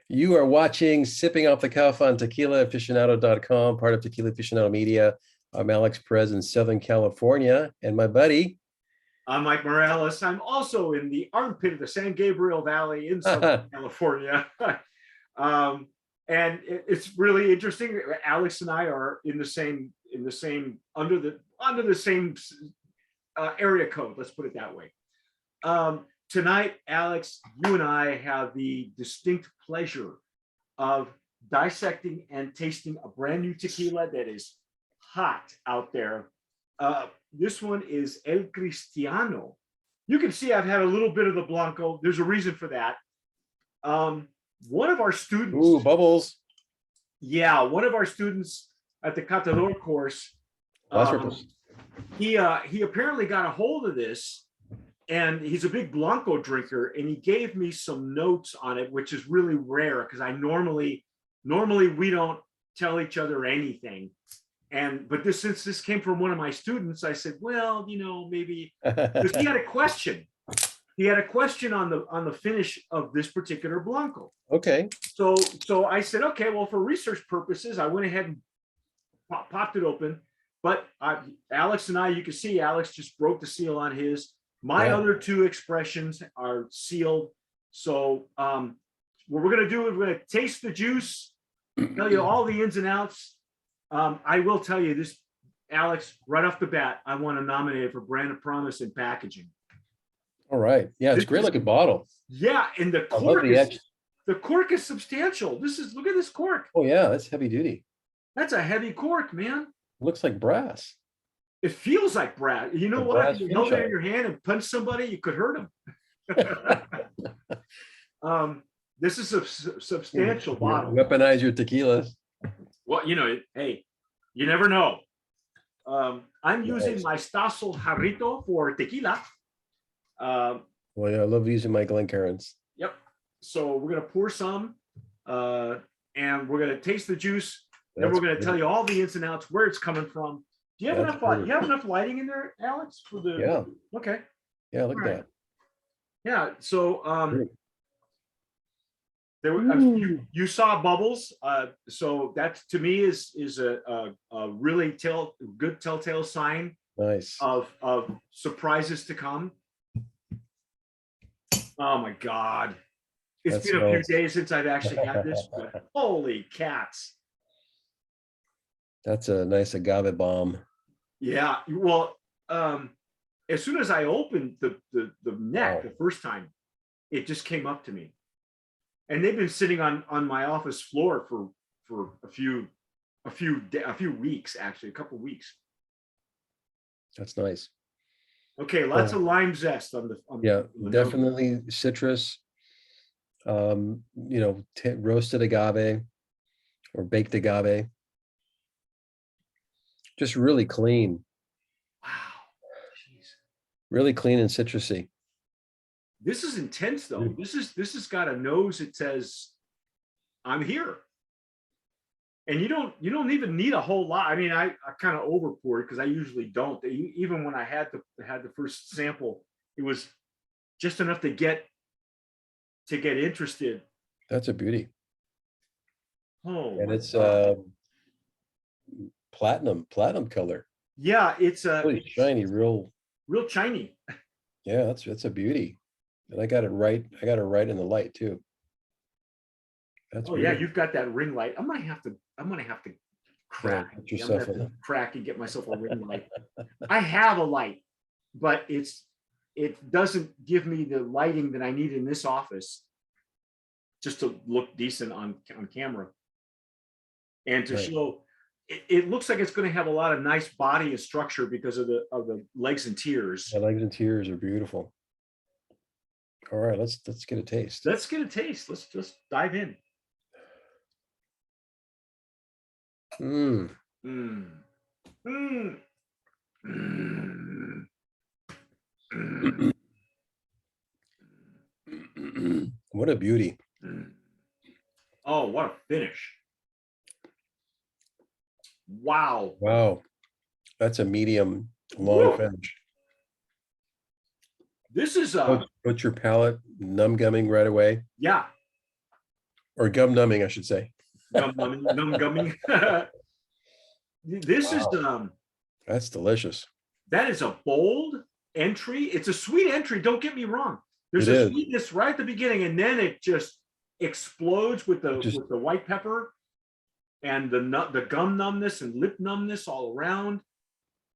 You are watching Sipping Off the Cuff on tequilaaficionado.com, part of Tequila Aficionado Media. I'm Alex Perez in Southern California, and my buddy. I'm Mike Morales. I'm also in the armpit of the San Gabriel Valley in Southern California. And it's really interesting. Alex and I are in the same under the same area code. Let's put it that way. Tonight, Alex, you and I have the distinct pleasure of dissecting and tasting a brand new tequila that is hot out there. This one is El Cristiano. You can see I've had a little bit of the Blanco. There's a reason for that. One of our students. Ooh, bubbles. Yeah, one of our students at the Catador course. He apparently got a hold of this, and he's a big Blanco drinker, and he gave me some notes on it, which is really rare because I normally we don't tell each other anything. But since this came from one of my students, I said, well, maybe because he had a question. He had a question on the finish of this particular Blanco. Okay. So I said, okay, well, for research purposes, I went ahead and popped it open. But Alex and I, you can see Alex just broke the seal on his. My other two expressions are sealed. So what we're going to do is we're going to taste the juice, tell you all the ins and outs. I will tell you this, Alex, right off the bat, I want to nominate it for Brand of Promise and packaging. All right. Yeah, it's great looking bottle. Yeah, and the cork is substantial. Look at this cork. Oh yeah, that's heavy duty. That's a heavy cork, man. Looks like brass. It feels like brass. You know what? If you held it in your hand and punched somebody, you could hurt them. This is a substantial bottle. Weaponize your tequilas. Well, hey, you never know. I'm using my Stassel Jarrito for tequila. Well, yeah, I love using my Glencairns. Yep. So we're going to pour some, and we're going to taste the juice. Then we're going to tell you all the ins and outs, where it's coming from. Do you have enough light? You have enough lighting in there, Alex? For the Okay. Yeah, look at that. Yeah. So there were you saw bubbles. So that to me is a really good telltale sign. Nice. Of surprises to come. Oh my God. It's been a few days since I've actually had this, but holy cats. That's a nice agave bomb. Yeah. Well, as soon as I opened the neck the first time, it just came up to me. And they've been sitting on my office floor for a few weeks, actually, a couple of weeks. That's nice. Okay, lots of lime zest on the definitely citrus. Roasted agave or baked agave. Just really clean. Wow. Jeez. Really clean and citrusy. This is intense though. This has got a nose that says, I'm here. And you don't even need a whole lot. I mean, I kind of over poured because I usually don't. Even when I had the first sample, it was just enough to get interested. That's a beauty. Oh, and it's platinum color. Yeah, it's really shiny, real shiny. Yeah, that's a beauty. And I got it right in the light too. That's beautiful. Yeah, you've got that ring light. I'm gonna have to crack. Crack and get myself a ring light. I have a light, but it doesn't give me the lighting that I need in this office just to look decent on camera. And to show it looks like it's going to have a lot of nice body and structure because of the legs and tiers. The legs and tiers are beautiful. All right, let's get a taste. Let's get a taste. Let's just dive in. What a beauty. Oh, what a finish. Wow. Wow. That's a medium long finish. This is put your palate numb gumming right away. Yeah. Or gum numbing, I should say. Num gumming. This is Wow. That's delicious. that is a bold entry. It's a sweet entry. Don't get me wrong. There's It a is. sweetness right at the beginning, and then it just explodes with Just the white pepper and the gum numbness and lip numbness all around.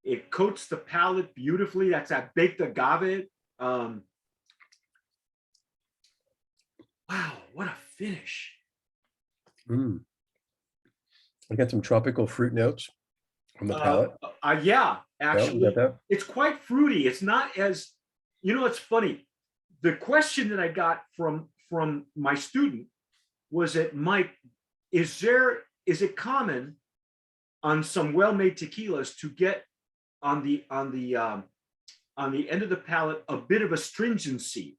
It coats the palate beautifully. That's that baked agave. Wow, what a finish! mm. I got some tropical fruit notes on the palate. Yeah, Yeah, you got actually, that? it's quite fruity. It's not as, it's funny. The question that I got from my student was that, Mike, is it common on some well-made tequilas to get on the end of the palate a bit of astringency?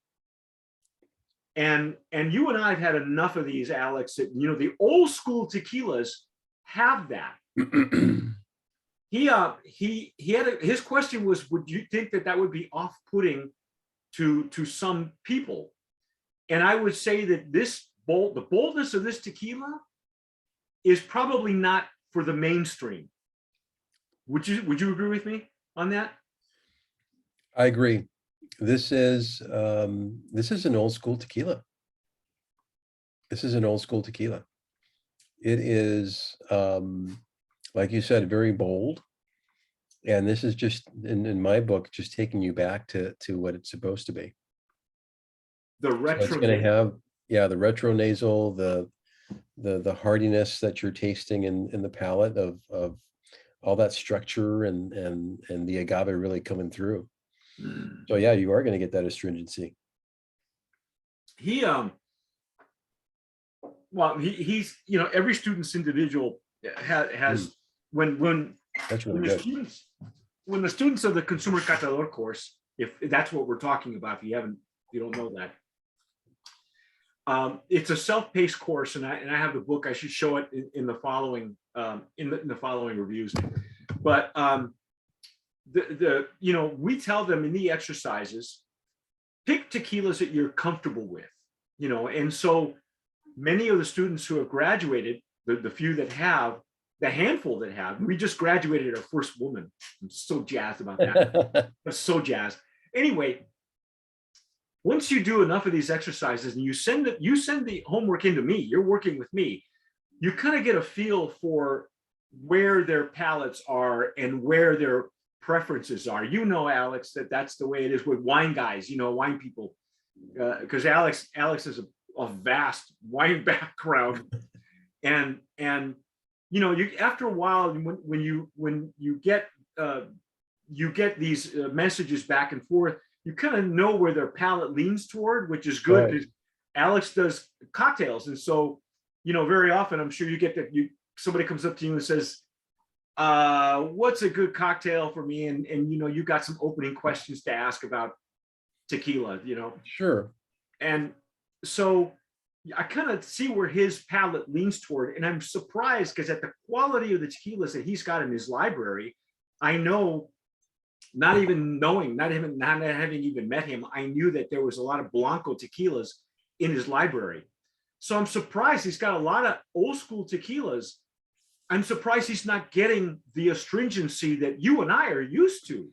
And you and I have had enough of these, Alex, that the old school tequilas have that. He had his question was, would you think that would be off-putting to some people? And I would say that the boldness of this tequila is probably not for the mainstream. Would you agree with me on that? I agree. This is an old school tequila. This is an old school tequila. It is, like you said, very bold. And this is just, in my book, just taking you back to what it's supposed to be. The retro. So it's going to have, the retro nasal, the hardiness that you're tasting in the palate of all that structure and the agave really coming through. So yeah, you are going to get that astringency. He's every student's individual has when That's really good. When the students of the Consumer Catador course, if that's what we're talking about, if you don't know that, it's a self-paced course, and I have the book. I should show it in the following in the following reviews. But we tell them in the exercises, pick tequilas that you're comfortable with, and so many of the students who have graduated, the few that have, the handful that have, we just graduated our first woman. I'm so jazzed about that. I'm so jazzed. Anyway, once you do enough of these exercises and you send the homework into me, you're working with me, you kind of get a feel for where their palates are and where their preferences are. Alex, that's the way it is with wine guys, wine people, because Alex has a vast wine background, and you after a while, when you get these messages back and forth, you kind of know where their palate leans toward, which is good. Right. Alex does cocktails, and so very often I'm sure you get that somebody comes up to you and says, what's a good cocktail for me, and you got some opening questions to ask about tequila, Sure. And so I kind of see where his palate leans toward, and I'm surprised because at the quality of the tequilas that he's got in his library, I know, not having even met him, I knew that there was a lot of Blanco tequilas in his library. So I'm surprised he's got a lot of old school tequilas. I'm surprised he's not getting the astringency that you and I are used to.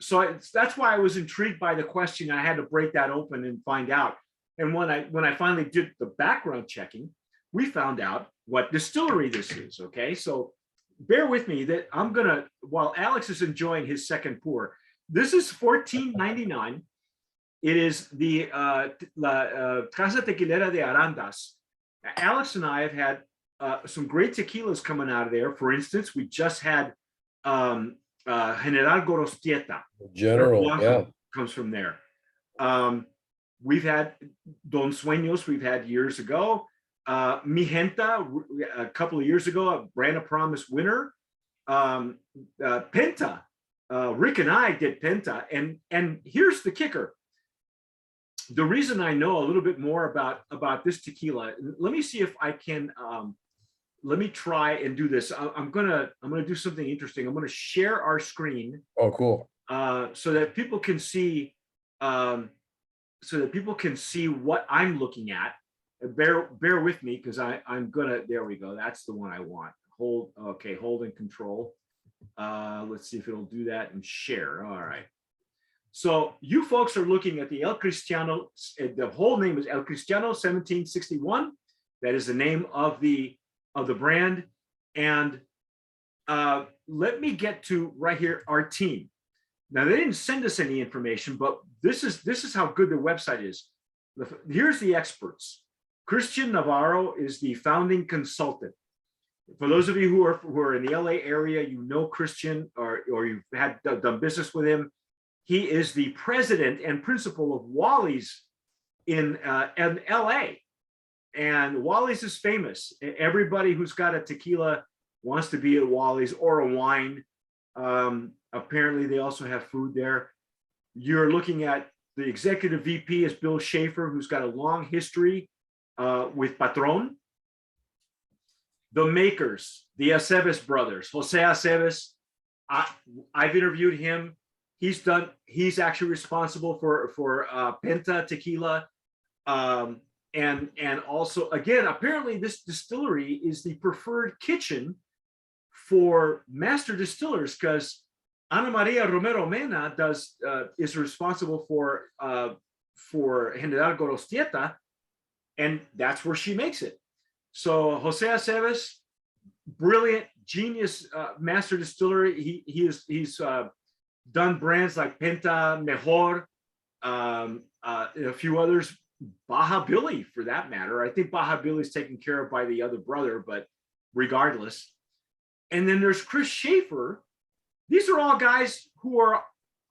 So that's why I was intrigued by the question. I had to break that open and find out. And when I finally did the background checking, we found out what distillery this is. Okay, so bear with me that while Alex is enjoying his second pour, this is $14.99. It is the Casa Tequilera de Arandas. Alex and I have had some great tequilas coming out of there. For instance, we just had General Gorostieta. Yeah. Comes from there. We've had Don Sueños, we've had years ago. Mi Genta, a couple of years ago, a Brand of Promise winner. Penta, Rick and I did Penta. And here's the kicker. The reason I know a little bit more about this tequila, let me see if I can, let me try and do this. I'm gonna do something interesting. I'm gonna share our screen. Oh, cool. So that people can see, what I'm looking at. bear with me because I'm gonna, there we go. That's the one I want. Hold and control. Let's see if it'll do that and share. All right. So you folks are looking at the El Cristiano. The whole name is El Cristiano 1761. That is the name of the brand. And let me get to right here, our team. Now they didn't send us any information, but this is how good the website is. Here's the experts. Christian Navarro is the founding consultant. For those of you who are in the LA area, you know Christian or you've done business with him. He is the president and principal of Wally's in LA. And Wally's is famous. Everybody who's got a tequila wants to be at Wally's or a wine. Apparently, they also have food there. You're looking at the executive VP is Bill Schaefer, who's got a long history with Patron. The makers, the Aceves brothers, Jose Aceves. I've interviewed him. He's actually responsible for Penta tequila. And also, again, apparently this distillery is the preferred kitchen for master distillers because Ana Maria Romero Mena is responsible for General Gorostieta, and that's where she makes it. So Jose Aceves, brilliant, genius master distiller. He's done brands like Penta, Mejor, a few others. Baja Billy, for that matter. I think Baja Billy's taken care of by the other brother, but regardless. And then there's Chris Schaefer. These are all guys who are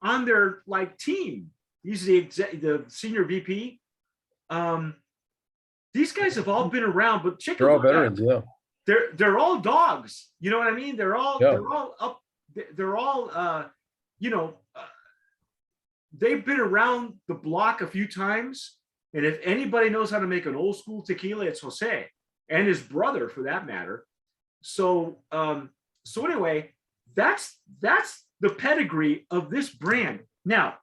on their team. He's the senior VP. These guys have all been around, but they're all veterans, yeah. They're all dogs. You know what I mean? They're all up. They're all they've been around the block a few times. And if anybody knows how to make an old school tequila, it's Jose and his brother, for that matter. So anyway, that's the pedigree of this brand. Now,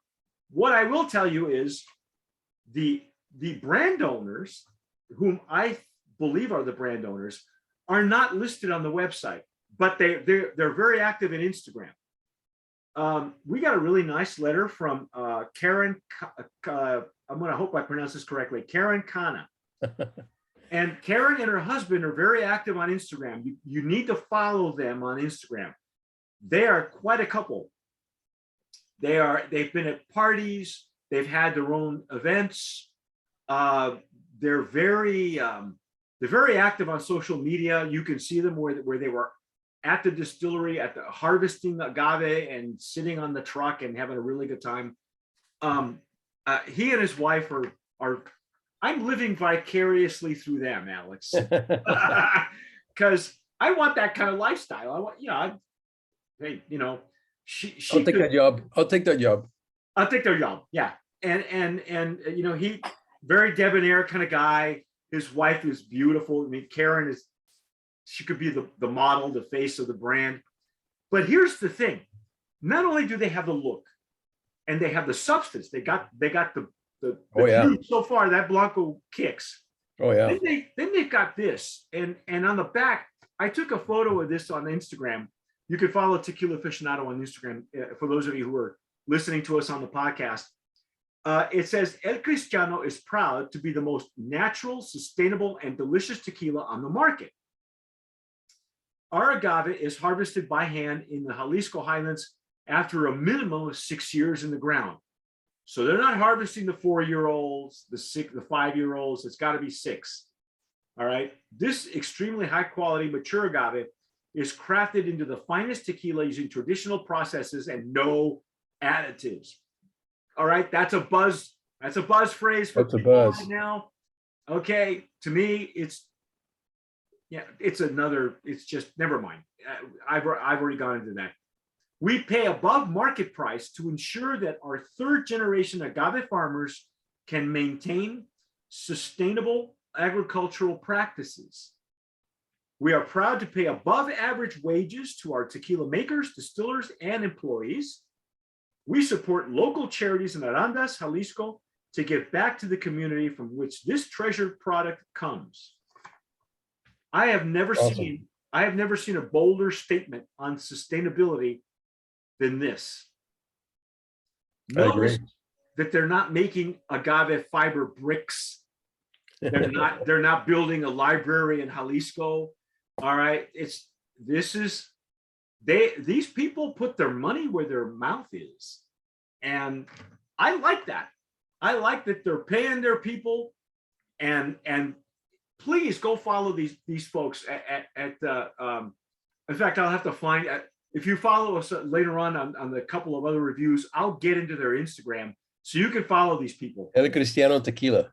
what I will tell you is the brand owners, whom I believe are the brand owners, are not listed on the website, but they're very active in Instagram. We got a really nice letter from Karen. I'm going to hope I pronounce this correctly. Karen Kana. And Karen and her husband are very active on Instagram. You need to follow them on Instagram. They are quite a couple. They've been at parties. They've had their own events. They're very active on social media. You can see them where they were at the distillery, at the harvesting agave and sitting on the truck and having a really good time. He and his wife are I'm living vicariously through them, Alex, because I want that kind of lifestyle. I want, I'll take that job. I'll take that job. I'll take their job. Yeah. And he very debonair kind of guy. His wife is beautiful. I mean, Karen she could be the model, the face of the brand. But here's the thing. Not only do they have the look and they have the substance, they got the juice. So far, that Blanco kicks. Oh yeah. Then they've got this. And on the back, I took a photo of this on Instagram. You can follow Tequila Aficionado on Instagram for those of you who are listening to us on the podcast. It says, El Cristiano is proud to be the most natural, sustainable, and delicious tequila on the market. Our agave is harvested by hand in the Jalisco highlands after a minimum of 6 years in the ground. So they're not harvesting the 4-year-olds, the 5-year-olds. It's got to be 6. All right. This extremely high quality mature agave is crafted into the finest tequila using traditional processes and no additives. All right. That's a buzz. That's a buzz phrase for people right now. Okay. To me, it's just, never mind. I've already gone into that. We pay above market price to ensure that our 3rd generation agave farmers can maintain sustainable agricultural practices. We are proud to pay above average wages to our tequila makers, distillers, and employees. We support local charities in Arandas, Jalisco, to give back to the community from which this treasured product comes. I have never Awesome. seen a bolder statement on sustainability than this. I agree. Notice that they're not making agave fiber bricks. They're not building a library in Jalisco. All right. These people put their money where their mouth is. And I like that. I like that they're paying their people, and please go follow these folks at in fact, I'll have to find, if you follow us later on the couple of other reviews, I'll get into their Instagram so you can follow these people. El Cristiano Tequila.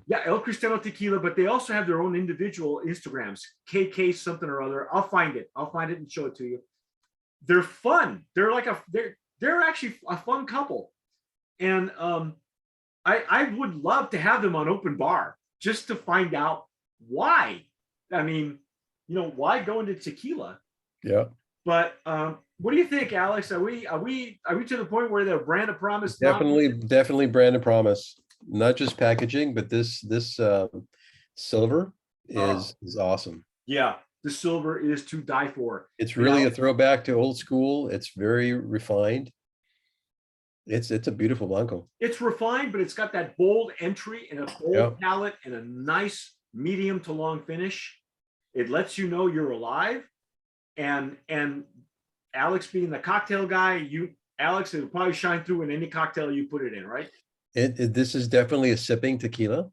Yeah, El Cristiano Tequila, but they also have their own individual Instagrams, KK something or other. I'll find it and show it to you. They're fun. They're like they're actually a fun couple. And I would love to have them on Open Bar just to find out why. I mean, why go into tequila? Yeah. But what do you think, Alex? Are we to the point where the brand of promise? Definitely brand of promise. Not just packaging, but this silver is awesome. Yeah, the silver is to die for. It's really a throwback to old school. It's very refined. It's a beautiful Blanco. It's refined, but it's got that bold entry and a bold palate and a nice medium to long finish. It lets you know you're alive. And Alex being the cocktail guy, Alex, it'll probably shine through in any cocktail you put it in, right? This is definitely a sipping tequila,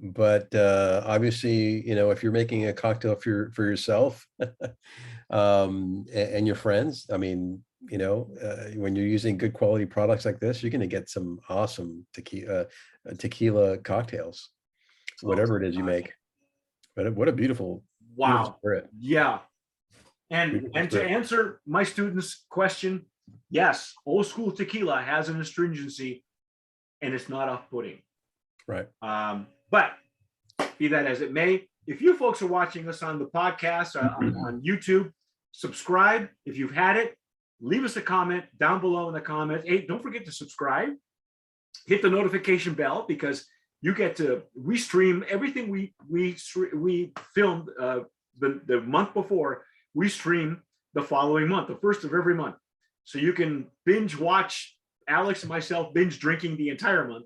but obviously, if you're making a cocktail for yourself and your friends, I mean, when you're using good quality products like this, you're going to get some awesome tequila cocktails, whatever it is you make. But what a beautiful, beautiful spirit. Yeah. And to answer my students' question, yes, old school tequila has an astringency, and it's not off-putting. Right. But be that as it may, if you folks are watching us on the podcast on YouTube, subscribe if you've had it. Leave us a comment down below in the comments. Hey, don't forget to subscribe. Hit the notification bell, because we stream everything we filmed the month before. We stream the following month, the first of every month. So you can binge watch Alex and myself binge drinking the entire month.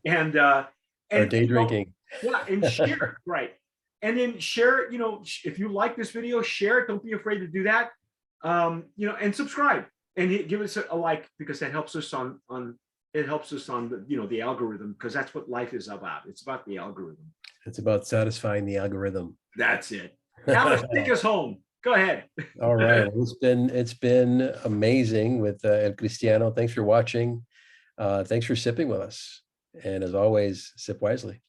And day drinking. Yeah, and share it, right. And then share it, if you like this video, share it. Don't be afraid to do that. And subscribe and give us a like, because that helps us on the algorithm, because that's what life is about. It's about the algorithm. It's about satisfying the algorithm. That's it. Alex, take us home. Go ahead. All right. It's been amazing with El Cristiano. Thanks for watching. Thanks for sipping with us. And as always, sip wisely.